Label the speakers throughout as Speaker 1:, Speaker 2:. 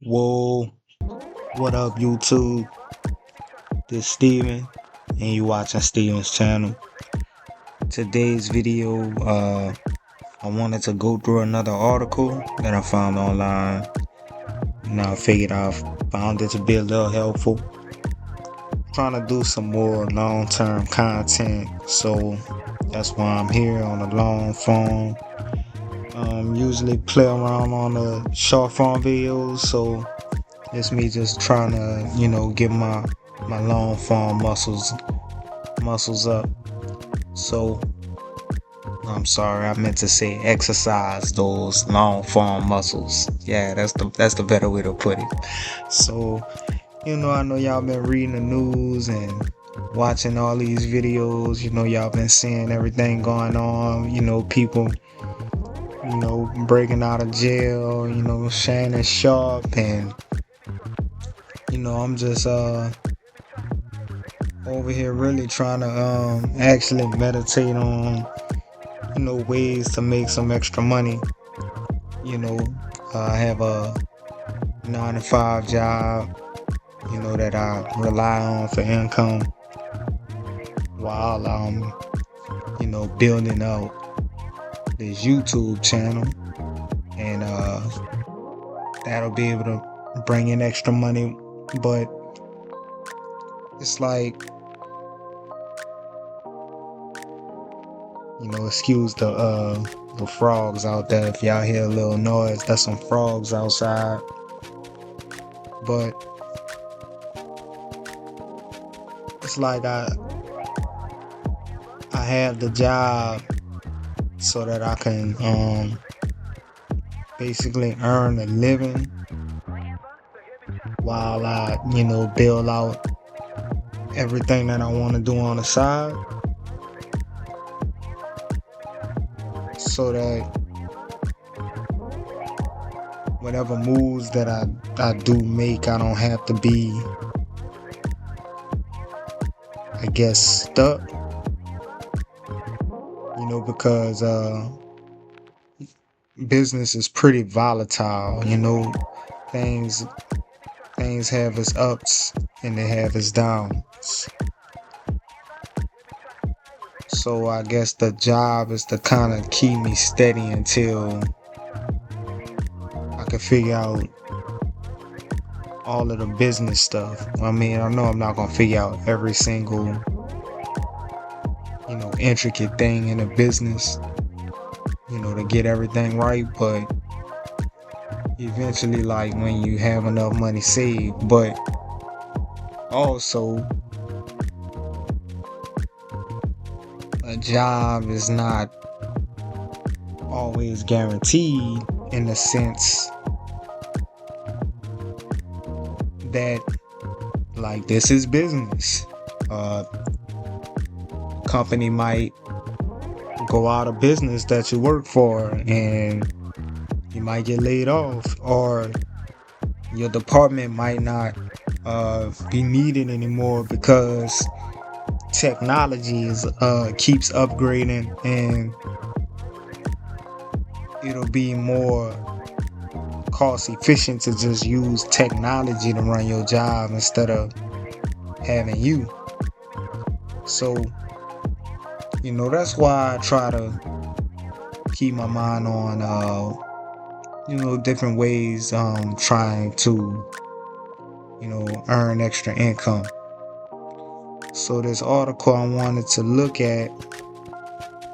Speaker 1: Whoa, what up, YouTube? This Steven, and you watching Steven's channel. Today's video, I wanted to go through another article that I found online. Now I figured I found it to be a little helpful. Trying to do some more long-term content, so that's why I'm here on the long form. Usually play around on the short form videos, so it's me just trying to, get my long form muscles up. So I'm sorry, I meant to say exercise those long form muscles. Yeah, that's the better way to put it. So, I know y'all been reading the news and watching all these videos. Y'all been seeing everything going on. People, breaking out of jail. Shannon Sharpe, and I'm just over here really trying to actually meditate on ways to make some extra money. I have a 9-to-5 job that I rely on for income while I'm building out this YouTube channel, and that'll be able to bring in extra money. But it's like, excuse the frogs out there. If y'all hear a little noise, that's some frogs outside. But it's like I have the job so that I can basically earn a living while I build out everything that I want to do on the side, so that whatever moves that I do make, I don't have to be, I guess, stuck, because business is pretty volatile. Things have its ups and they have its downs. So I guess the job is to kind of keep me steady until I can figure out all of the business stuff. I mean, I know I'm not gonna figure out every single intricate thing in a business to get everything right, but eventually, like, when you have enough money saved. But also, a job is not always guaranteed, in the sense that, like, this is business. Company might go out of business that you work for, and you might get laid off, or your department might not be needed anymore because technology keeps upgrading, and it'll be more cost efficient to just use technology to run your job instead of having you. So that's why I try to keep my mind on different ways trying to earn extra income. So this article I wanted to look at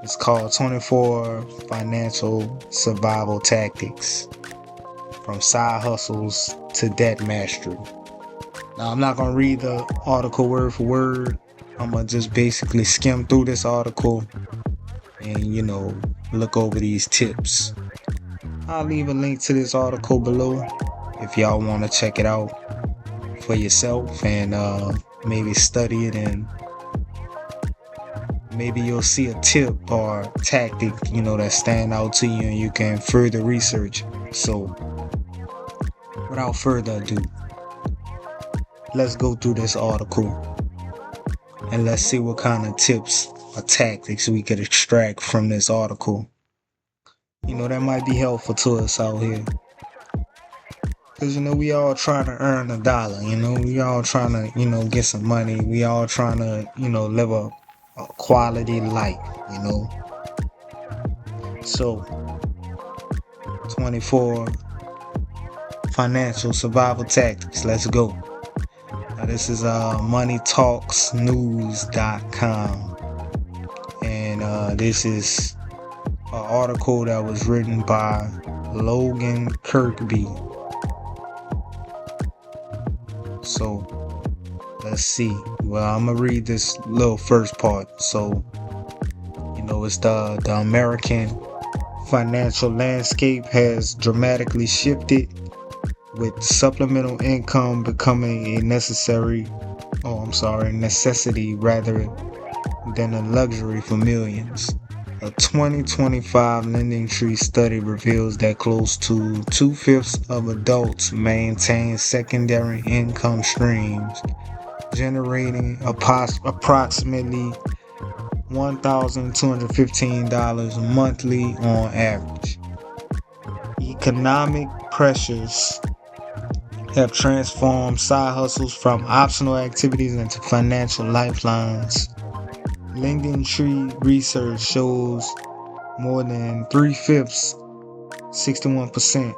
Speaker 1: is called 24 Financial Survival Tactics, From Side Hustles to Debt Mastery. Now, I'm not going to read the article word for word. I'm going to just basically skim through this article and look over these tips. I'll leave a link to this article below if y'all want to check it out for yourself and maybe study it, and maybe you'll see a tip or tactic that stand out to you and you can further research. So without further ado, let's go through this article and let's see what kind of tips or tactics we could extract from this article that might be helpful to us out here. Cause we all trying to earn a dollar, we all trying to, get some money. We all trying to, live a quality life, So 24 financial survival tactics. Let's go. Now this is moneytalksnews.com. And this is an article that was written by Logan Kirkby. So let's see. Well, I'm gonna read this little first part. So, it's the American financial landscape has dramatically shifted, with supplemental income becoming a necessity rather than a luxury for millions. A 2025 LendingTree study reveals that close to 2/5 of adults maintain secondary income streams, generating approximately $1,215 monthly on average. Economic pressures have transformed side hustles from optional activities into financial lifelines. LendingTree research shows more than 3/5, 61%,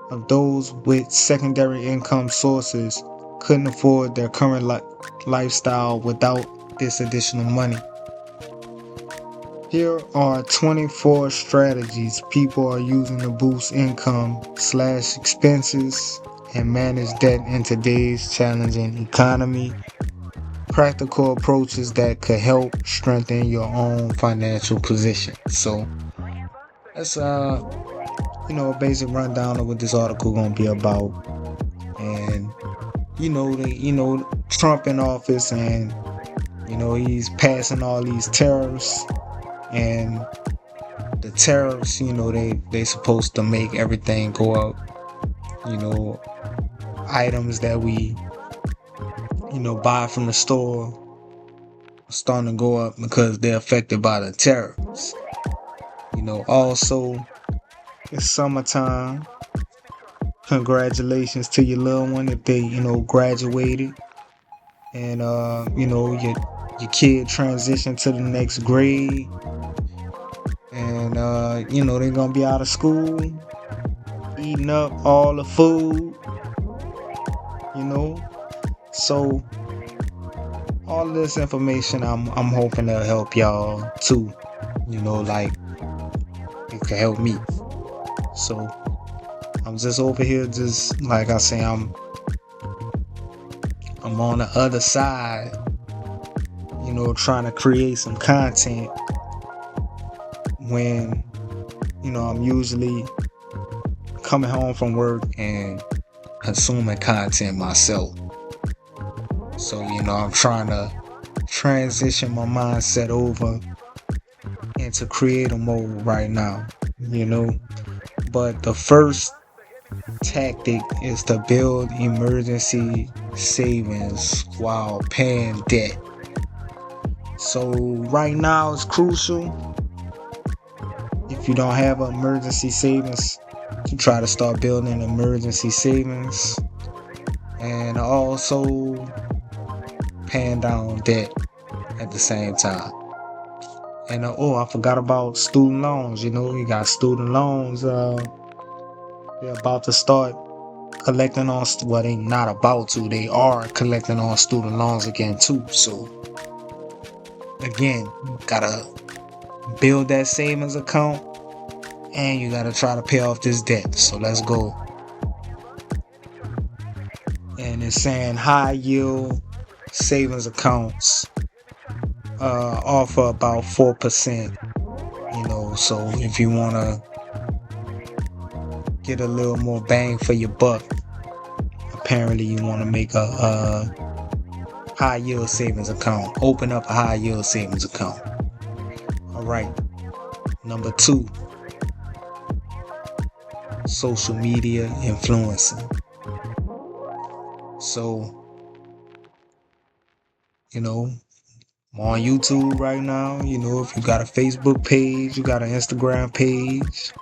Speaker 1: of those with secondary income sources couldn't afford their current lifestyle without this additional money. Here are 24 strategies people are using to boost income/expenses and manage debt in today's challenging economy. Practical approaches that could help strengthen your own financial position. So that's a basic rundown of what this article gonna be about. And Trump in office, and he's passing all these tariffs, and the tariffs, they supposed to make everything go up. Items that we buy from the store are starting to go up because they're affected by the tariffs. Also, it's summertime. Congratulations to your little one if they graduated, and your kid transitioned to the next grade, and they're gonna be out of school eating up all the food, so all of this information I'm hoping to help y'all too, like it can help me. So I'm just over here, just like I say, I'm on the other side, trying to create some content when I'm usually coming home from work and consuming content myself. So I'm trying to transition my mindset over into creative mode right now, but the first tactic is to build emergency savings while paying debt. So right now it's crucial, if you don't have an emergency savings, to try to start building emergency savings, and also paying down debt at the same time. And I forgot about student loans. You got student loans. They're about to start collecting on. Well, they not about to. They are collecting on student loans again too. So again, gotta build that savings account, and you gotta try to pay off this debt. So let's go. And it's saying high yield savings accounts offer about 4%. So if you wanna get a little more bang for your buck, apparently you want to make a high yield savings account. Open up a high yield savings account. All right. Number 2, social media influencing. So, I'm on YouTube right now. If you got a Facebook page, you got an Instagram page,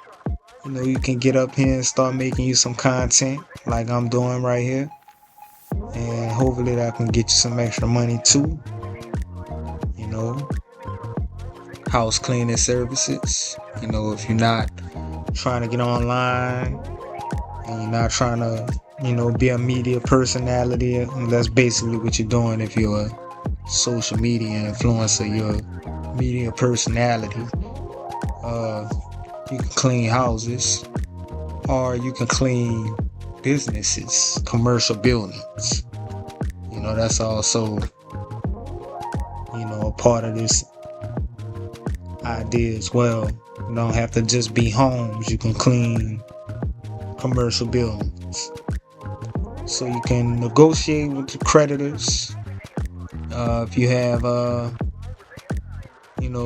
Speaker 1: You can get up here and start making you some content like I'm doing right here. And hopefully that can get you some extra money too. House cleaning services. If you're not trying to get online and you're not trying to, be a media personality, that's basically what you're doing if you're a social media influencer, you're a media personality. You can clean houses, or you can clean businesses, commercial buildings. That's also, a part of this idea as well. You don't have to just be homes. You can clean commercial buildings. So you can negotiate with the creditors. If you have,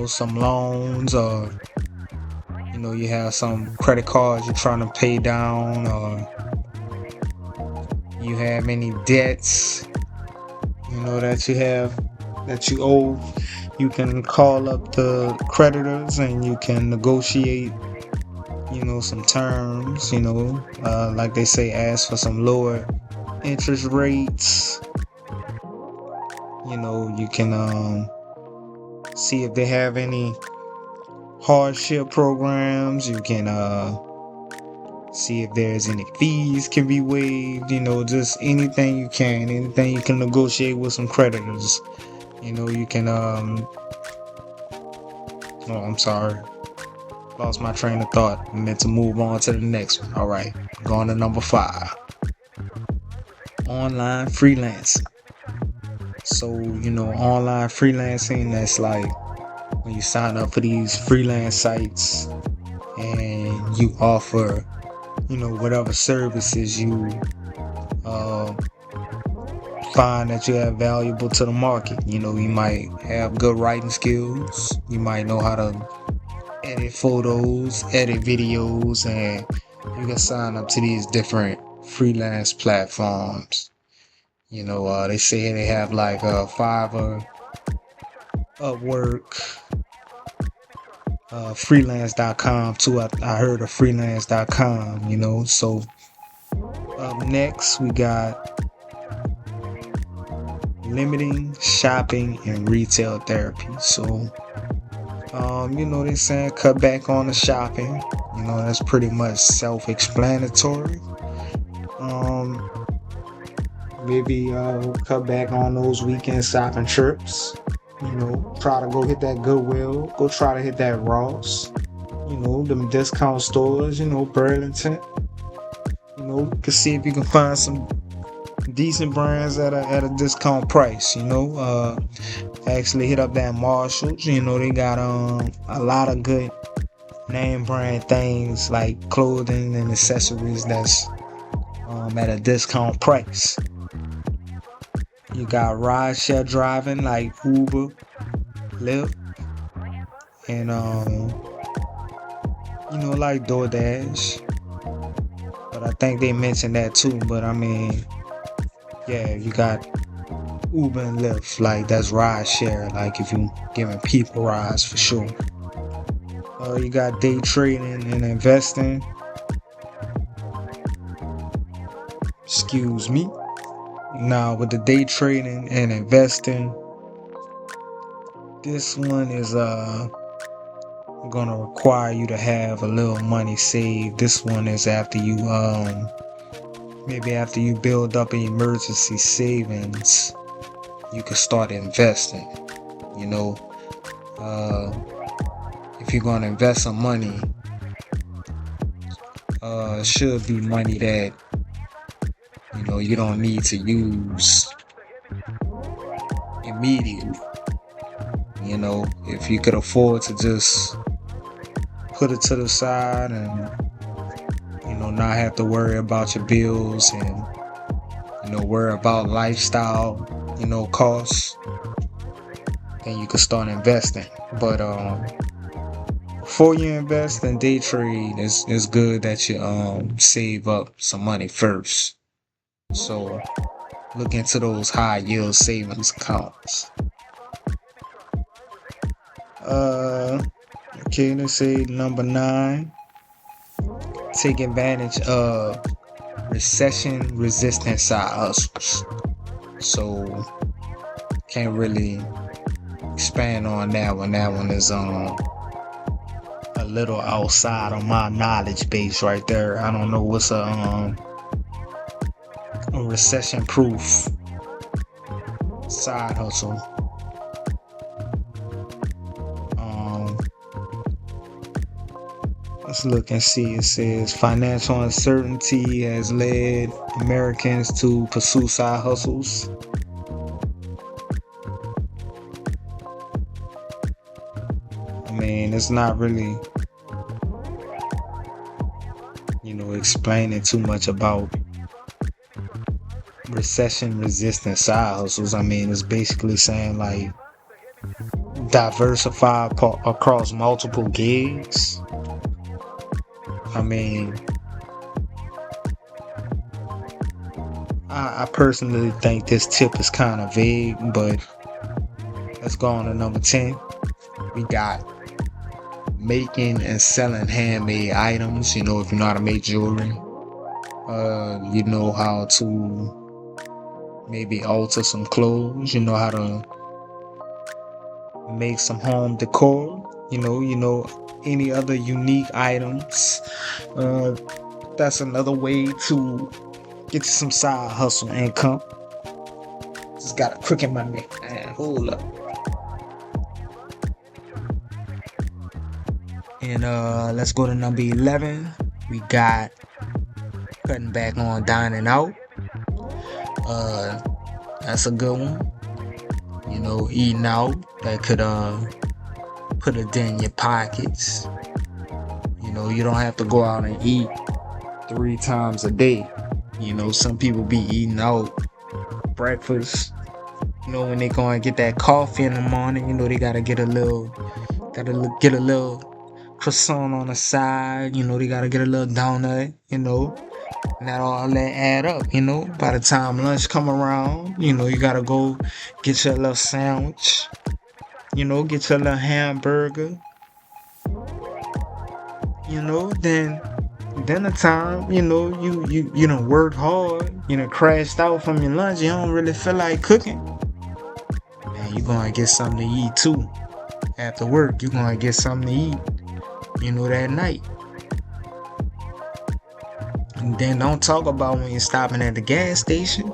Speaker 1: some loans, or you have some credit cards you're trying to pay down, or you have any debts, that you owe, you can call up the creditors and you can negotiate, some terms, like they say, ask for some lower interest rates. You can see if they have any hardship programs. You can see if there's any fees can be waived. Just anything you can negotiate with some creditors. You can I'm sorry, lost my train of thought. I meant to move on to the next one. Alright, going to number 5. Online freelancing. So, online freelancing, that's like when you sign up for these freelance sites and you offer, whatever services you find that you have valuable to the market. You might have good writing skills. You might know how to edit photos, edit videos, and you can sign up to these different freelance platforms. They say they have like Fiverr, Upwork, freelance.com too. I heard of freelance.com, So up next we got limiting shopping and retail therapy. So they saying cut back on the shopping. That's pretty much self-explanatory. Maybe cut back on those weekend shopping trips. Try to go hit that Goodwill. Go try to hit that Ross. Them discount stores. Burlington. You can see if you can find some decent brands at a discount price. Actually hit up that Marshalls. They got a lot of good name brand things like clothing and accessories that's at a discount price. You got rideshare driving like Uber, Lyft, and like DoorDash. But I think they mentioned that too. But I mean, yeah, you got Uber and Lyft, like that's rideshare. Like if you giving people rides for sure. You got day trading and investing. Excuse me. Now with the day trading and investing, this one is gonna require you to have a little money saved. This one is after you maybe after you build up an emergency savings, you can start investing. If you're gonna invest some money, it should be money that you don't need to use immediately. If you could afford to just put it to the side and not have to worry about your bills and worry about lifestyle costs, then you can start investing. But before you invest in day trade, it's good that you save up some money first. So look into those high yield savings accounts. Okay, let's say number 9. take advantage of recession resistant side hustles. So can't really expand on that one. That one is a little outside of my knowledge base right there. I don't know what's a recession proof side hustle. Let's look and see. It says financial uncertainty has led Americans to pursue side hustles. I mean, it's not really, explaining too much about recession resistant side hustles. I mean, it's basically saying like diversify across multiple gigs. I mean, I personally think this tip is kind of vague, but let's go on to number 10. We got making and selling handmade items. If you know how to make jewelry, you know how to maybe alter some clothes, you know how to make some home decor, any other unique items. That's another way to get you some side hustle income. Just got a crook in my neck, man. Hold up. And let's go to number 11. We got cutting back on dining out. That's a good one. Eating out, that could put a dent in your pockets. You don't have to go out and eat 3 times a day. Some people be eating out breakfast. When they go and get that coffee in the morning, they gotta get a little croissant on the side. They gotta get a little donut. And that all that add up. By the time lunch come around, you gotta go get your little sandwich. Get your little hamburger. Then dinner time, you done worked hard, crashed out from your lunch, you don't really feel like cooking. Man, you gonna get something to eat too. After work, you gonna get something to eat, that night. And then don't talk about when you're stopping at the gas station.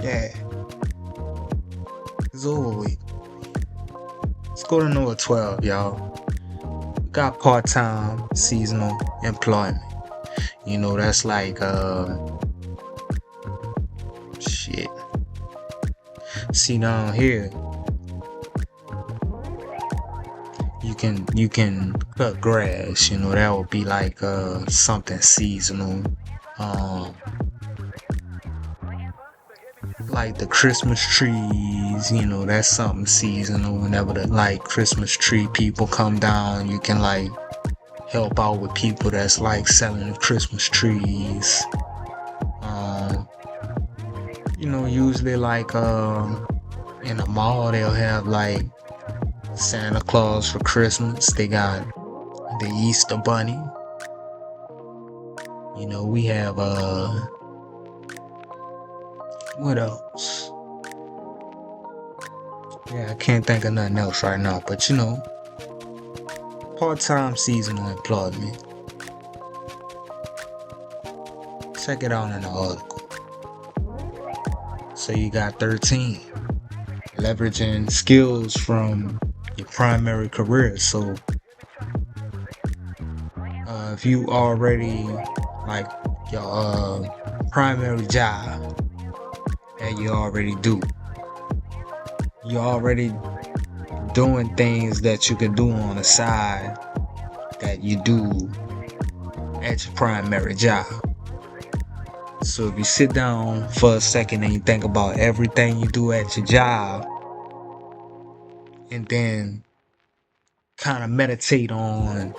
Speaker 1: Yeah. It's over with. Let's go to number 12, y'all. Got part-time seasonal employment. That's like shit. See down here, you can cut grass. That would be like something seasonal. Like the Christmas trees, that's something seasonal. Whenever the Christmas tree people come down, you can help out with people that's selling the Christmas trees. Usually in the mall they'll have Santa Claus for Christmas. They got the Easter Bunny. We have what else? Yeah, I can't think of nothing else right now, but part-time seasonal employment. Check it out in the article. So you got 13. Leveraging skills from your primary career. So if you already your primary job that you already do, you're already doing things that you can do on the side that you do at your primary job. So if you sit down for a second and you think about everything you do at your job, and then kind of meditate on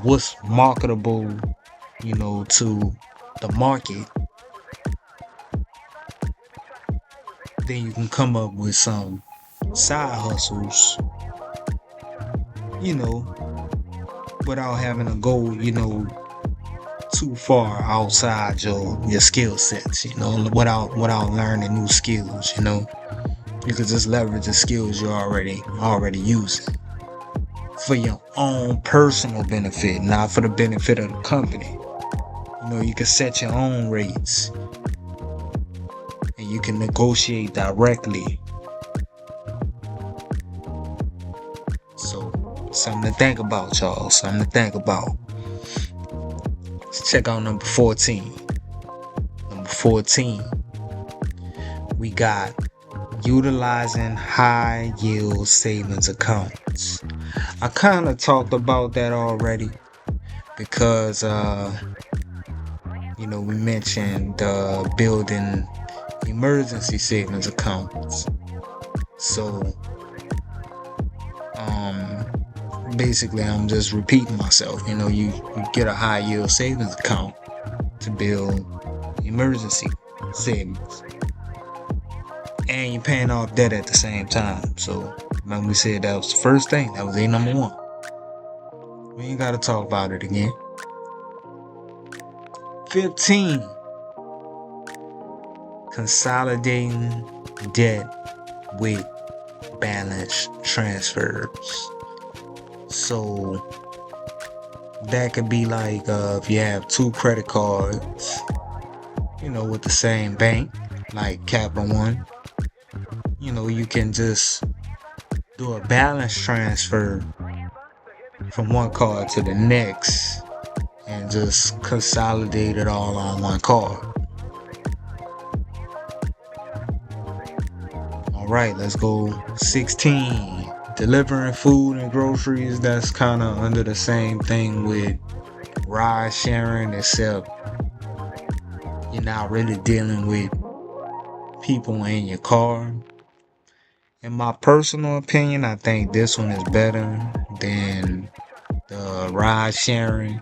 Speaker 1: what's marketable, to the market, then you can come up with some side hustles, without having to go, too far outside your skill sets, without learning new skills, You could just leverage the skills you're already using for your own personal benefit, not for the benefit of the company. You can set your own rates and you can negotiate directly. So, something to think about, y'all. Something to think about. Let's check out number 14. Number 14, we got utilizing high yield savings accounts. I kind of talked about that already because, we mentioned building emergency savings accounts. So, basically, I'm just repeating myself. You get a high yield savings account to build emergency savings, and you're paying off debt at the same time. So, remember we said that was the first thing. That was number 1. We ain't got to talk about it again. 15, consolidating debt with balance transfers. So that could be like if you have 2 credit cards, with the same bank, like Capital One, you can just do a balance transfer from one card to the next and just consolidate it all on one card. Alright, let's go 16. Delivering food and groceries. That's kind of under the same thing with ride sharing, except you're not really dealing with people in your car. In my personal opinion, I think this one is better than the ride sharing.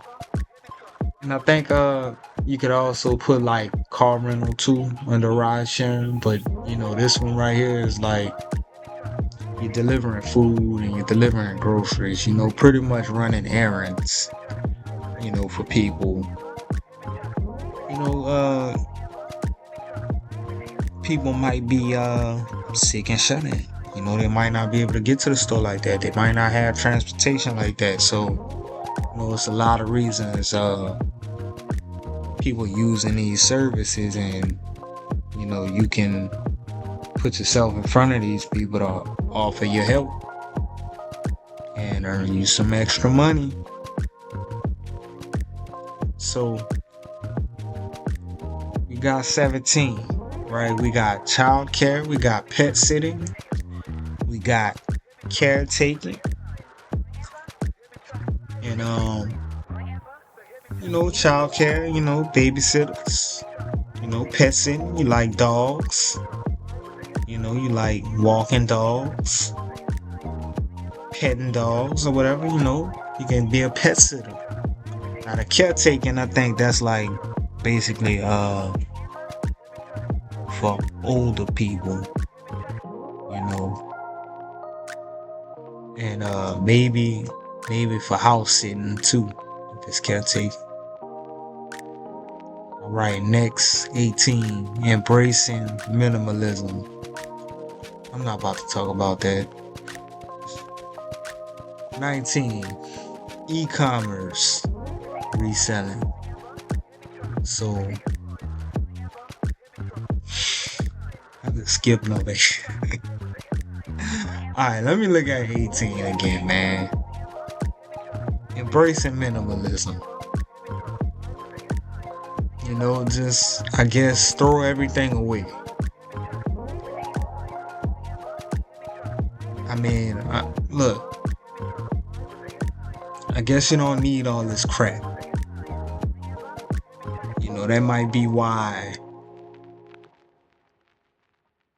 Speaker 1: And I think you could also put like car rental too under ride sharing, but this one right here is like you're delivering food and you're delivering groceries, pretty much running errands, for people. People might be sick and shut in. They might not be able to get to the store like that. They might not have transportation like that. So, it's a lot of reasons people using these services, and you can put yourself in front of these people to offer your help and earn you some extra money. So we got 17, right? We got child care, we got pet sitting, we got caretaking, and child care, babysitters, pet sitting. You like dogs, you like walking dogs, petting dogs, or whatever. You can be a pet sitter. Now the caretaking, I think that's like basically for older people, and maybe for house sitting too, if it's caretaking. Alright, next, 18, embracing minimalism. I'm not about to talk about that. 19, e-commerce reselling. So I just skipped over it. Alright, let me look at 18 again, man. Embracing minimalism. Just, I guess, throw everything away. I mean, look, I guess you don't need all this crap. That might be why,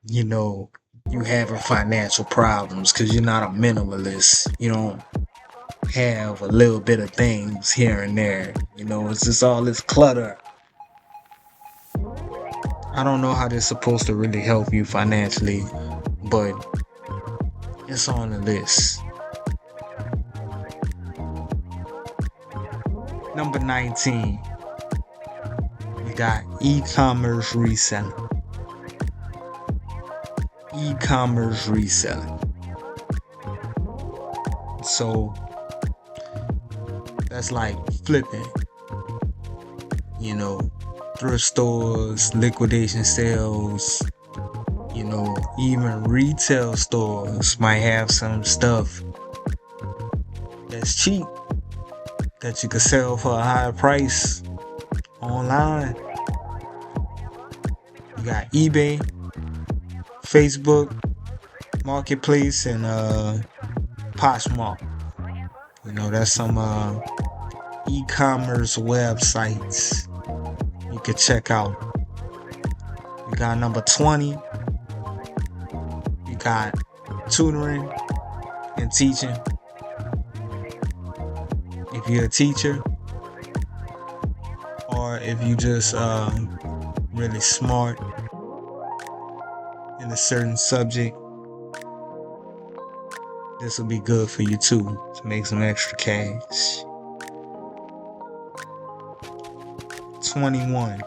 Speaker 1: you having financial problems, because you're not a minimalist. You don't have a little bit of things here and there. It's just all this clutter. I don't know how this is supposed to really help you financially, but it's on the list. Number 19, we got e-commerce reselling. E-commerce reselling. So that's like flipping, thrift stores, liquidation sales, even retail stores might have some stuff that's cheap that you could sell for a higher price online. You got eBay, Facebook, Marketplace, and Poshmark. That's some e-commerce websites you could check out. You got number 20. You got tutoring and teaching. If you're a teacher, or if you just really smart in a certain subject, this will be good for you too, to make some extra cash. 21.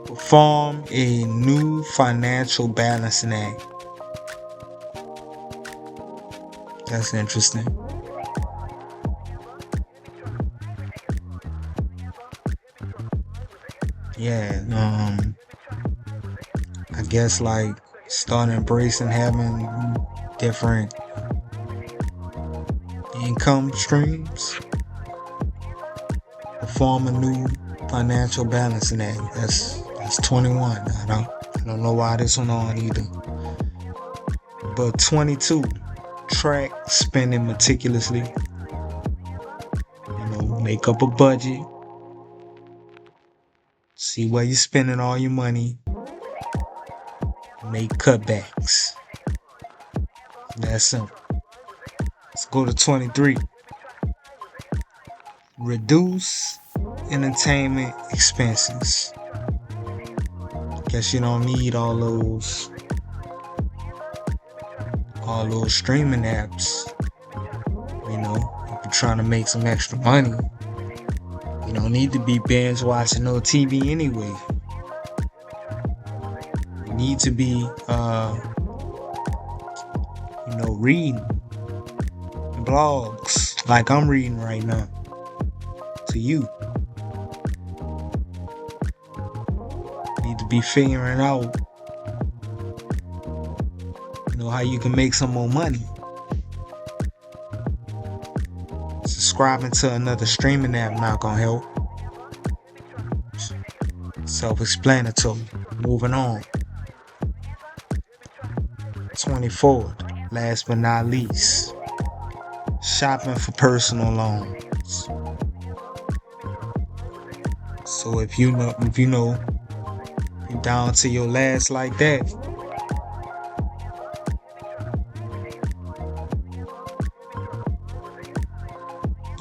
Speaker 1: Perform a new financial balancing act. That's interesting. Yeah, I guess like start embracing having different income streams. Perform a new financial balancing act. That's 21. I don't know why this one on either. But 22, track spending meticulously. Make up a budget. See where you're spending all your money. Make cutbacks. That's simple. Let's go to 23. Reduce entertainment expenses. Guess you don't need all those streaming apps. If you're trying to make some extra money, you don't need to be binge watching no TV anyway. You need to be reading blogs like I'm reading right now to you. Need to be figuring out how you can make some more money. Subscribing to another streaming app not gonna help. Self-explanatory. Moving on. 24. Last but not least, shopping for personal loans. So if you're down to your last like that,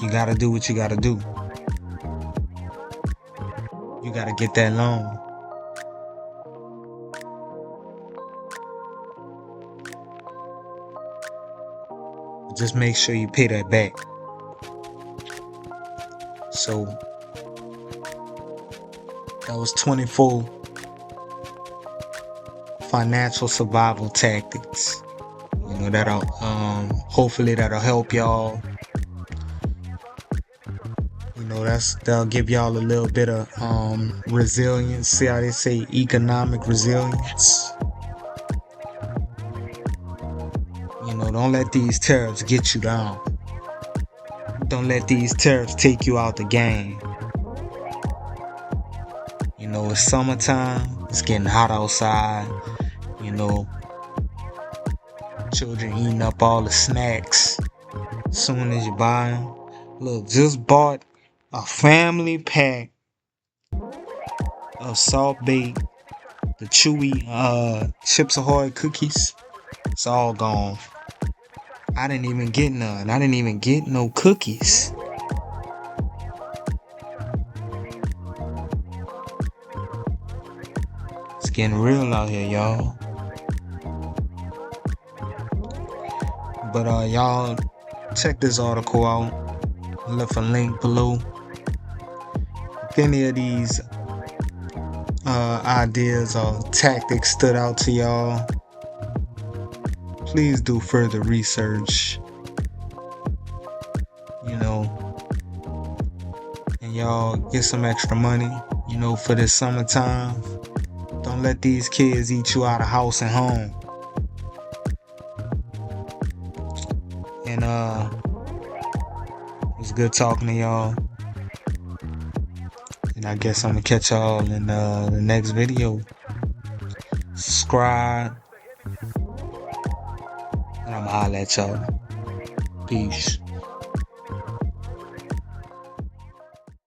Speaker 1: you gotta do what you gotta do. You gotta get that loan. Just make sure you pay that back. So that was 24 financial survival tactics. That'll hopefully that'll help y'all. That'll give y'all a little bit of resilience. See how they say economic resilience? Don't let these tariffs get you down. Don't let these tariffs take you out the game. It's summertime. It's getting hot outside. Children eating up all the snacks as soon as you buy them. Look, just bought a family pack of Salt Bae, the chewy Chips Ahoy cookies. It's all gone. I didn't even get none. I didn't even get no cookies. It's getting real out here, y'all. But y'all check this article out. I left a link below. if any of these ideas or tactics stood out to y'all, please do further research, and y'all get some extra money, for this summertime. Don't let these kids eat you out of house and home. And it was good talking to y'all. And I guess I'm gonna catch y'all in the next video. Subscribe. And I'm gonna holler at y'all. Peace.